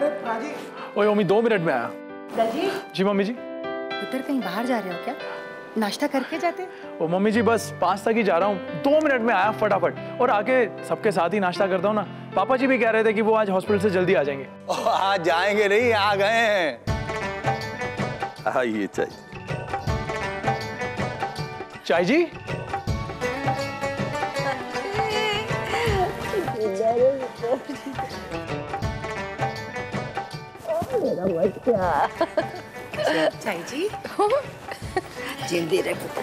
अरे राजी। ओए मम्मी 2 मिनट में आया। दलजीत। जी मम्मी जी। पुत्र कहीं बाहर जा रहे हो क्या? नाश्ता करके जाते? ओ मम्मी जी बस 5 तक ही जा रहा हूँ, 2 मिनट में आया फटाफट, और आके सबके साथ ही नाश्ता करता हूँ ना। पापा जी भी कह रहे थे कि वो आज हॉस्पिटल से जल्दी आ जाएंगे। आज जाएंगे नहीं, आ गए हैं। ये चाहिए चाय जी। चाय जी। जिंदी रहे पुत्र।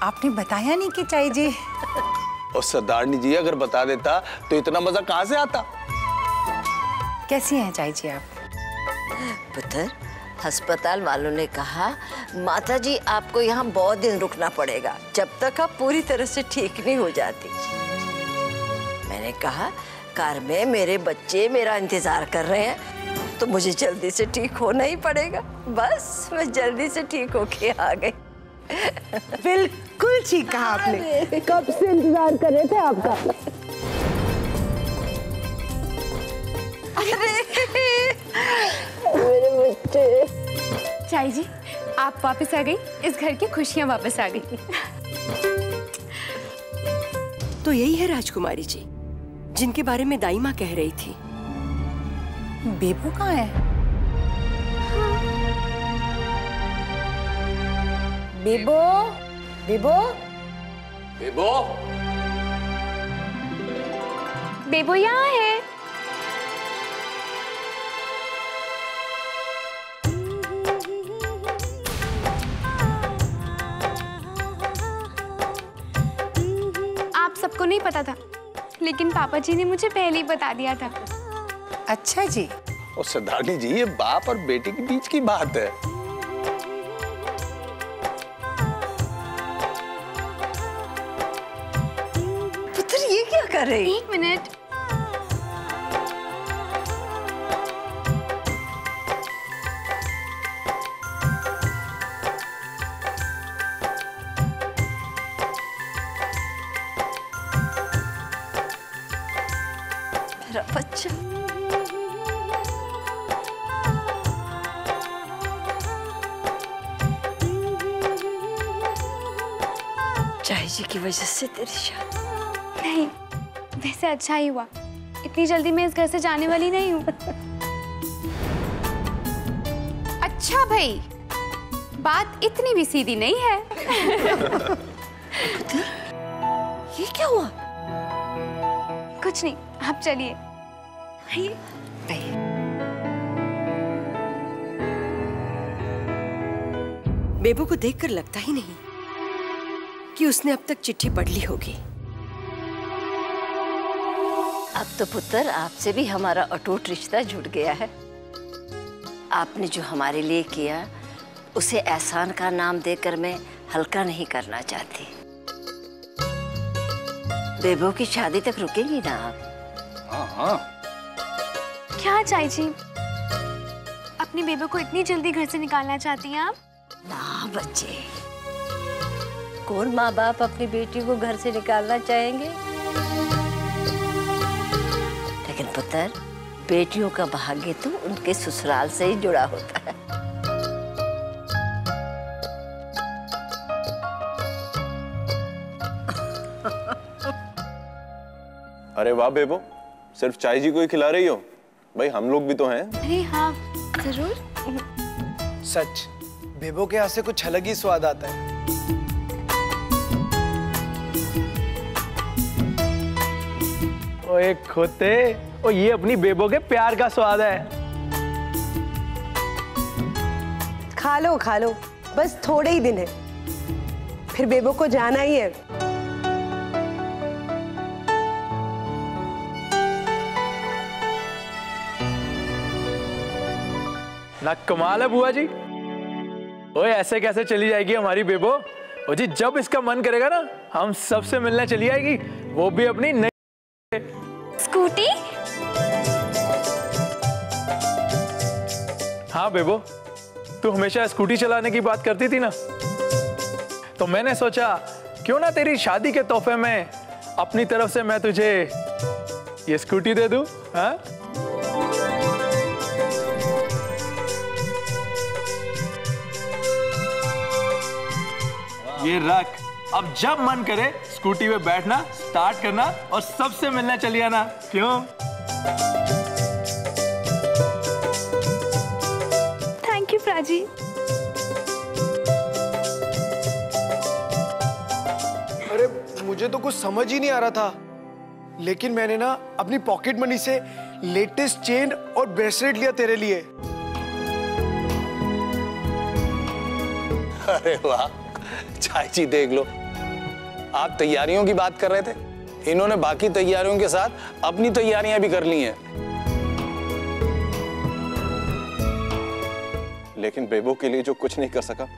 आपने बताया नहीं कि चाय जी। और सरदारनी जी अगर बता देता तो इतना मजा कहाँ से आता। कैसी हैं चाय जी आप? पुत्र, अस्पताल वालों ने कहा माताजी आपको यहाँ बहुत दिन रुकना पड़ेगा जब तक आप पूरी तरह से ठीक नहीं हो जाती। मैंने कहा कार में मेरे बच्चे मेरा इंतजार कर रहे हैं तो मुझे जल्दी से ठीक होना ही पड़ेगा। बस मैं जल्दी से ठीक होके आ गई। बिल्कुल ठीक कहा आपने। कब से इंतजार कर रहे थे आपका। मेरे बच्चे। चाय जी, आप वापस आ गई, इस घर की खुशियां वापस आ गई। तो यही है राजकुमारी जी जिनके बारे में दाई माँ कह रही थी। बेबू कहाँ है? बेबो, बेबो, बेबो, बेबो यहाँ है। आप सबको नहीं पता था, लेकिन पापा जी ने मुझे पहले ही बता दिया था। अच्छा जी। और सरदारनी जी ये बाप और बेटे के बीच की बात है। पुत्र ये क्या कर रहे? 1 मिनट। मेरा बच्चा। चाय जी की वजह से तेरी शादी। नहीं, वैसे अच्छा ही हुआ। इतनी जल्दी मैं इस घर से जाने वाली नहीं हूँ। अच्छा भाई, बात इतनी भी सीधी नहीं है। ये क्या हुआ? कुछ नहीं, आप चलिए। आइए। बेबू को देखकर लगता ही नहीं कि उसने अब तक चिट्ठी पढ़ ली होगी। अब तो पुत्र आपसे भी हमारा अटूट रिश्ता जुड़ गया है। आपने जो हमारे लिए किया उसे एहसान का नाम देकर मैं हल्का नहीं करना चाहती। बेबो की शादी तक रुकेंगी ना आप? हाँ हाँ। क्या चाय जी, अपनी बेबो को इतनी जल्दी घर से निकालना चाहती हैं आप? ना बच्चे, कौन माँ बाप अपनी बेटी को घर से निकालना चाहेंगे? लेकिन पुत्र, बेटियों का भाग्य तो उनके ससुराल से ही जुड़ा होता है। अरे वाह बेबो, सिर्फ चाय जी को ही खिला रही हो? भाई हम लोग भी तो हैं। अरे हाँ, जरूर। सच, बेबो के हाथ से कुछ अलग ही स्वाद आता है। ओए खोते, ओ ये अपनी बेबो के प्यार का स्वाद है। खा लो, बस थोड़े ही दिन है, फिर बेबो को जाना ही है। ना कमाल है बुआ जी। ओए ऐसे कैसे चली जाएगी हमारी बेबो? ओ जी जब इसका मन करेगा ना हम सबसे मिलने चली आएगी, वो भी अपनी नई स्कूटी। हाँ बेबो, तू हमेशा स्कूटी चलाने की बात करती थी ना, तो मैंने सोचा क्यों ना तेरी शादी के तोहफे में अपनी तरफ से मैं तुझे ये स्कूटी दे दूं? हाँ? ये रख। अब जब मन करे स्कूटी पे बैठना, स्टार्ट करना और सबसे मिलना चली आना। क्यों? Thank you Prachi. अरे मुझे तो कुछ समझ ही नहीं आ रहा था, लेकिन मैंने ना अपनी पॉकेट मनी से लेटेस्ट चेन और ब्रेसलेट लिया तेरे लिए। अरे वाह, चाची देख लो, आप तैयारियों की बात कर रहे थे, इन्होंने बाकी तैयारियों के साथ अपनी तैयारियां भी कर ली हैं। लेकिन बेबो के लिए जो कुछ नहीं कर सका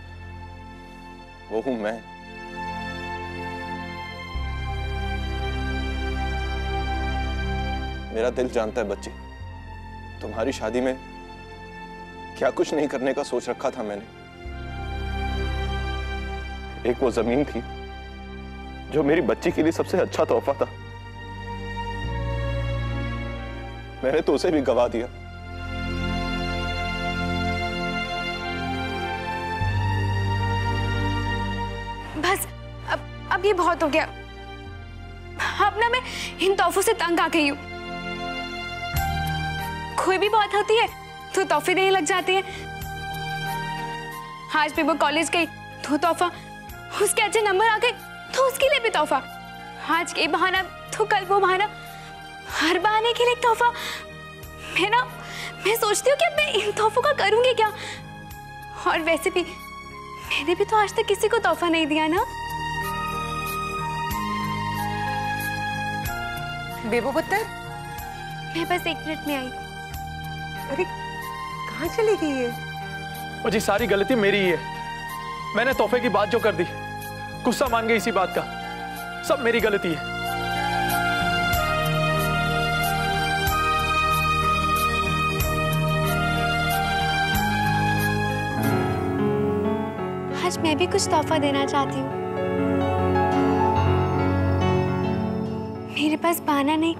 वो हूं मैं। मेरा दिल जानता है बच्ची, तुम्हारी शादी में क्या कुछ नहीं करने का सोच रखा था मैंने। एक वो जमीन थी जो मेरी बच्ची के लिए सबसे अच्छा तोहफा था, मैंने तो उसे भी गवा दिया। बस अब ये बहुत हो गया। अब ना मैं इन तोहफों से तंग आ गई हूँ। कोई भी बात होती है तो तोहफे देने लग जाते हैं। आज भी वो कॉलेज गई तो तोहफा, उसके अच्छे नंबर आ गए तो उसके लिए भी तोहफा, आज ये बहाना तो कल वो बहाना, हर बहाने के लिए एक तोहफा। मैं सोचती हूँ कि अब मैं इन तोहफों का करूंगी क्या। और वैसे भी मैंने भी तो आज तक किसी को तोहफा नहीं दिया ना। बेबो पुत्र, मैं बस 1 मिनट में आई। अरे कहाँ चली गई है? ओ जी, सारी गलती मेरी ही है। मैंने तोहफे की बात जो कर दी, गुस्सा मान गई इसी बात का, सब मेरी गलती है। आज मैं भी कुछ तोहफा देना चाहती हूँ। मेरे पास बहाना नहीं,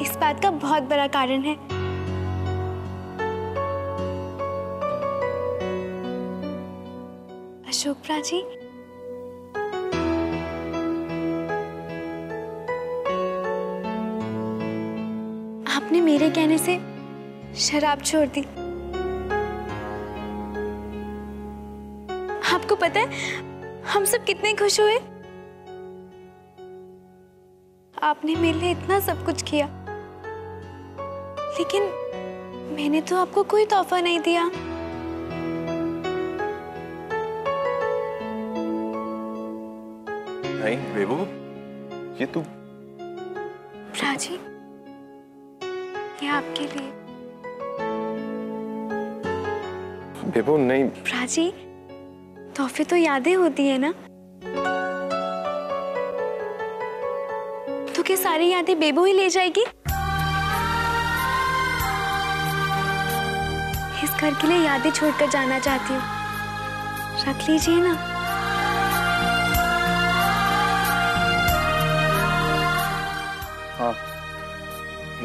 इस बात का बहुत बड़ा कारण है। अशोक प्राची, आपने मेरे कहने से शराब छोड़ दी। आपको पता है हम सब कितने खुश हुए। आपने मेरे लिए इतना सब कुछ किया, लेकिन मैंने तो आपको कोई तोहफा नहीं दिया। नहीं बेबो, ये तू। प्राची, ये आपके लिए। बेबो नहीं। प्राची, तोहफे तो यादें होती है ना। तो क्या सारी यादें बेबो ही ले जाएगी? इस घर के लिए यादें छोड़कर जाना चाहती हूँ, रख लीजिए ना। हाँ,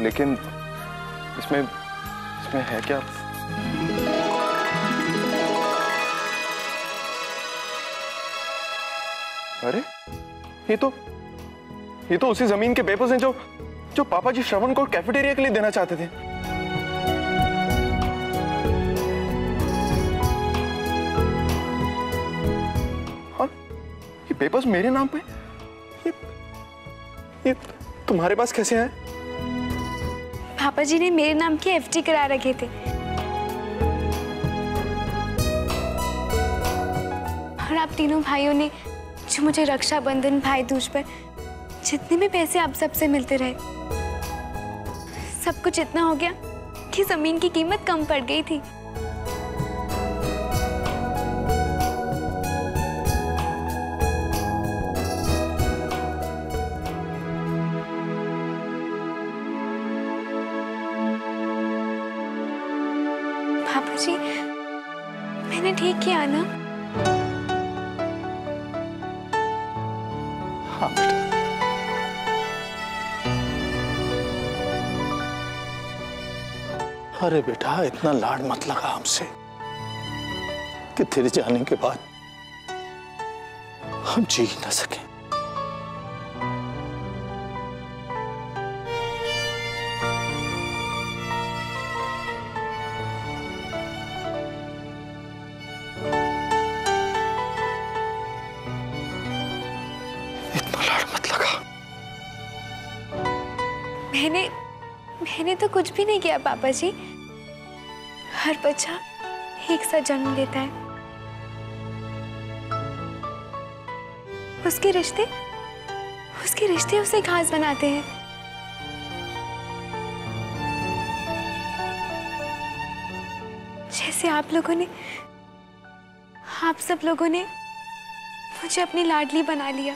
लेकिन इसमें है क्या? अरे ये तो उसी जमीन के पेपर्स हैं जो पापा जी श्रवण को कैफेटेरिया के लिए देना चाहते थे। हाँ, ये पेपर्स मेरे नाम पे, ये तुम्हारे पास कैसे आए? पापा जी ने मेरे नाम की एफडी करा रखे थे, और आप तीनों भाइयों ने जो मुझे रक्षाबंधन, भाई दूज पर जितने भी पैसे आप सबसे मिलते रहे, सब कुछ इतना हो गया कि जमीन की कीमत कम पड़ गई थी। पापा जी, मैंने ठीक किया ना? अरे बेटा, इतना लाड मत लगा हमसे कि तेरे जाने के बाद हम जी ही ना सके। इतना लाड मत लगा। मैंने तो कुछ भी नहीं किया पापा जी। हर बच्चा एक साथ जन्म लेता है। उसके रिश्ते उसे खास बनाते हैं। जैसे आप सब लोगों ने मुझे अपनी लाडली बना लिया।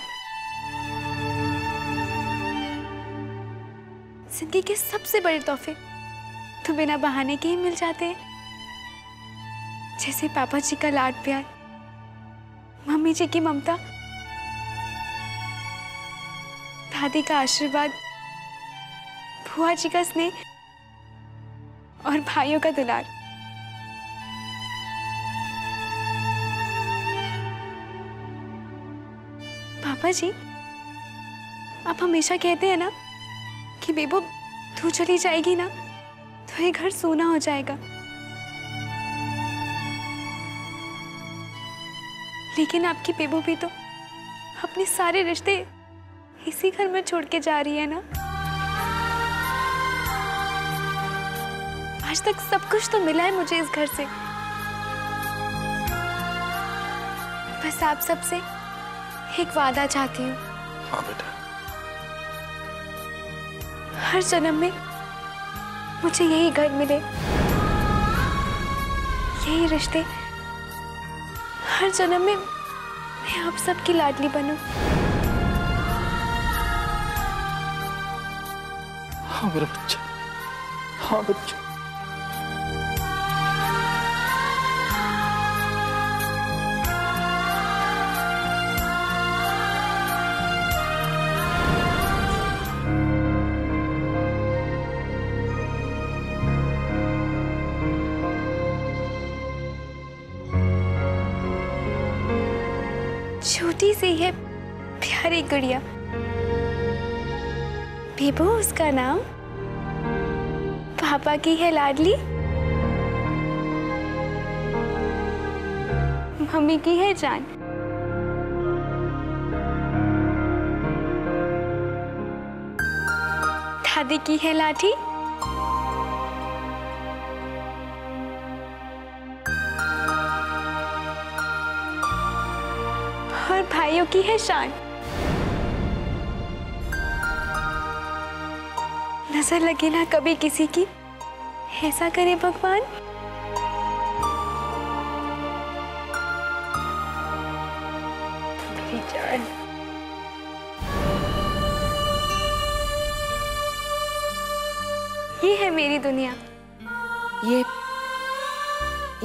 जिंदगी के सबसे बड़े तोहफे तो बिना बहाने के ही मिल जाते हैं। जैसे पापा जी का लाड प्यार, मम्मी जी की ममता, दादी का आशीर्वाद, बुआ जी का स्नेह और भाइयों का दुलार। पापा जी, आप हमेशा कहते हैं ना कि बेबो तू चली जाएगी ना तो ये घर सूना हो जाएगा। लेकिन आपकी बेबो भी तो अपने सारे रिश्ते इसी घर में छोड़ के जा रही है ना। आज तक सब कुछ तो मिला है मुझे इस घर से। बस आप सबसे एक वादा चाहती हूँ। हाँ बेटा। हर जन्म में मुझे यही घर मिले, यही रिश्ते। हर जन्म में मैं आप सबकी लाडली बनूं। हाँ मेरा बच्चा, हाँ बच्चा। छोटी सी है प्यारी गुड़िया, बेबो उसका नाम। पापा की है लाडली, मम्मी की है जान। दादी की है लाठी, और भाइयों की है शान। नजर लगे ना कभी किसी की, ऐसा करे भगवान। मेरी जान। ये है मेरी दुनिया। ये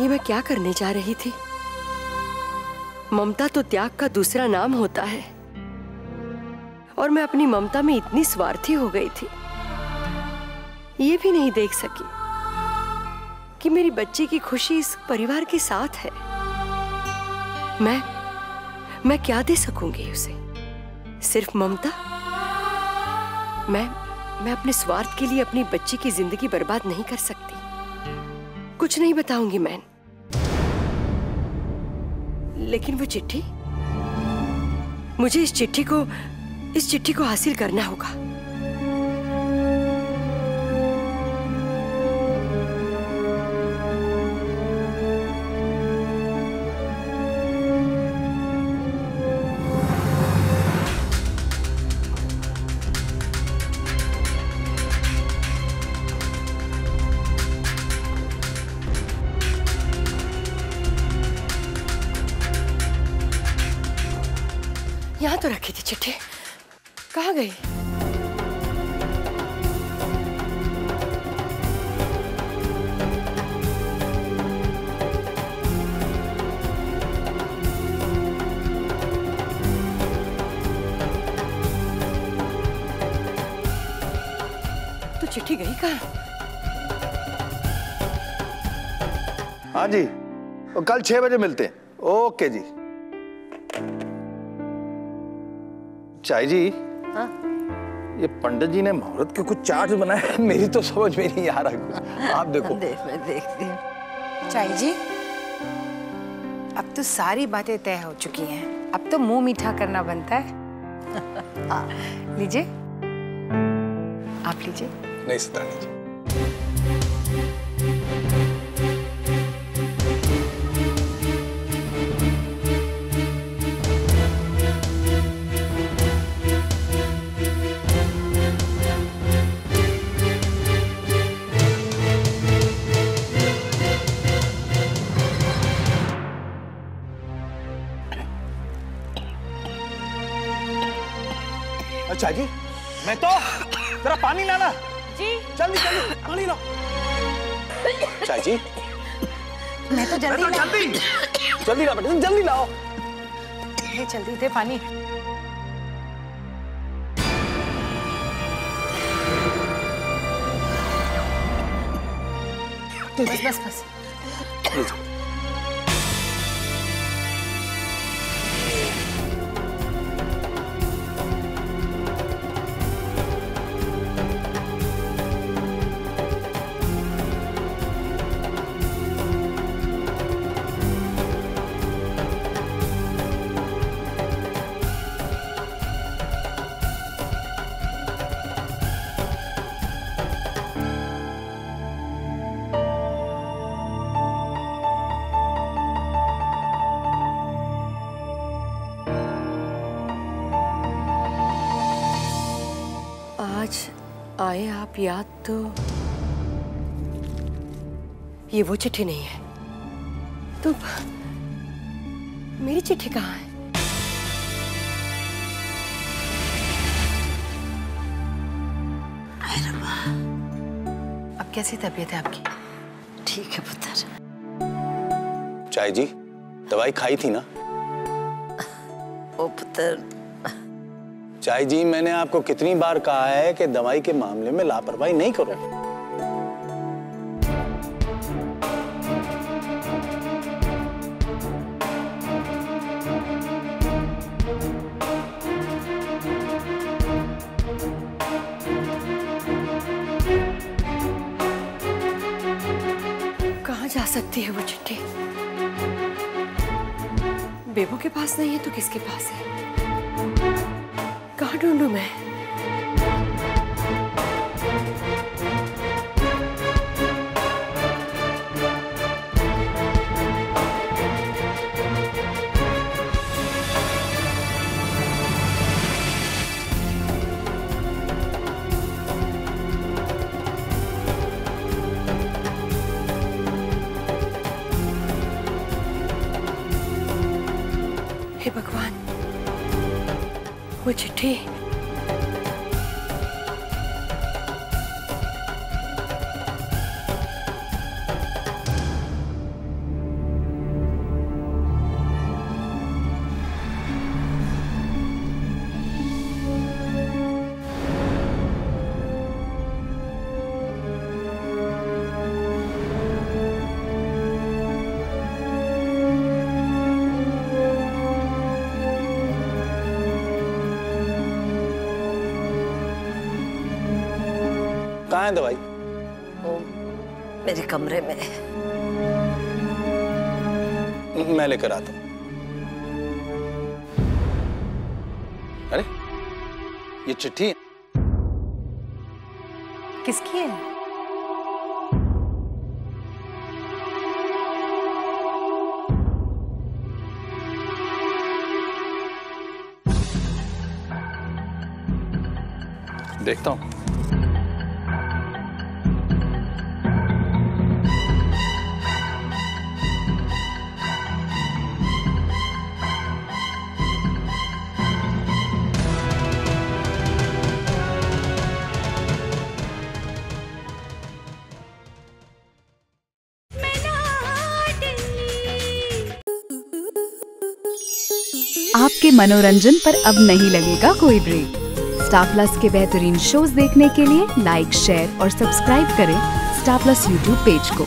मैं क्या करने जा रही थी? ममता तो त्याग का दूसरा नाम होता है, और मैं अपनी ममता में इतनी स्वार्थी हो गई थी, ये भी नहीं देख सकी कि मेरी बच्ची की खुशी इस परिवार के साथ है। मैं क्या दे सकूंगी उसे? सिर्फ ममता? मैं अपने स्वार्थ के लिए अपनी बच्ची की जिंदगी बर्बाद नहीं कर सकती। कुछ नहीं बताऊंगी मैं, लेकिन वो चिट्ठी, मुझे इस चिट्ठी को हासिल करना होगा। यहाँ तो रखी थी चिट्ठी, कहाँ गई? तो चिट्ठी गई कहाँ? हाँ जी, तो कल 6 बजे मिलते हैं। ओके जी। चाय जी, हाँ? ये पंडित जी ने मुहूर्त के कुछ चार्ट बनाए, मेरी तो समझ में नहीं आ रहा कुछ। आप देखो। मैं देखती हूँ। चाय जी, अब तो सारी बातें तय हो चुकी हैं, अब तो मुंह मीठा करना बनता है। लीजिए, आप लीजिए। नहीं सतानी जी। अच्छा जी, मैं तो जरा पानी लाना जी। जल्दी जल्दी पानी लो। चाय जी, मैं तो जल्दी जल्दी ला बेटा, जल्दी लाओ। ये जल्दी दे पानी। बस बस बस। आज आए आप याद, तो ये वो चिट्ठी नहीं है तो मेरी चिट्ठी कहाँ है? अब कैसी तबीयत है आपकी? ठीक है पुत्र। चाय जी, दवाई खाई थी ना? ओ पुत्र। चाय जी, मैंने आपको कितनी बार कहा है कि दवाई के मामले में लापरवाही नहीं करो। कहाँ जा सकती है वो चिट्ठी? बेबो के पास नहीं है तो किसके पास है? कहाँ ढूंढूं मैं? हे भगवान, वो चिट्ठी। कहाँ है दवाई? वो मेरे कमरे में। मैं लेकर आता हूँ। अरे, ये चिट्ठी है। किसकी है? देखता हूँ। आपके मनोरंजन पर अब नहीं लगेगा कोई ब्रेक। स्टार प्लस के बेहतरीन शोज देखने के लिए लाइक, शेयर और सब्सक्राइब करें स्टार प्लस यूट्यूब पेज को।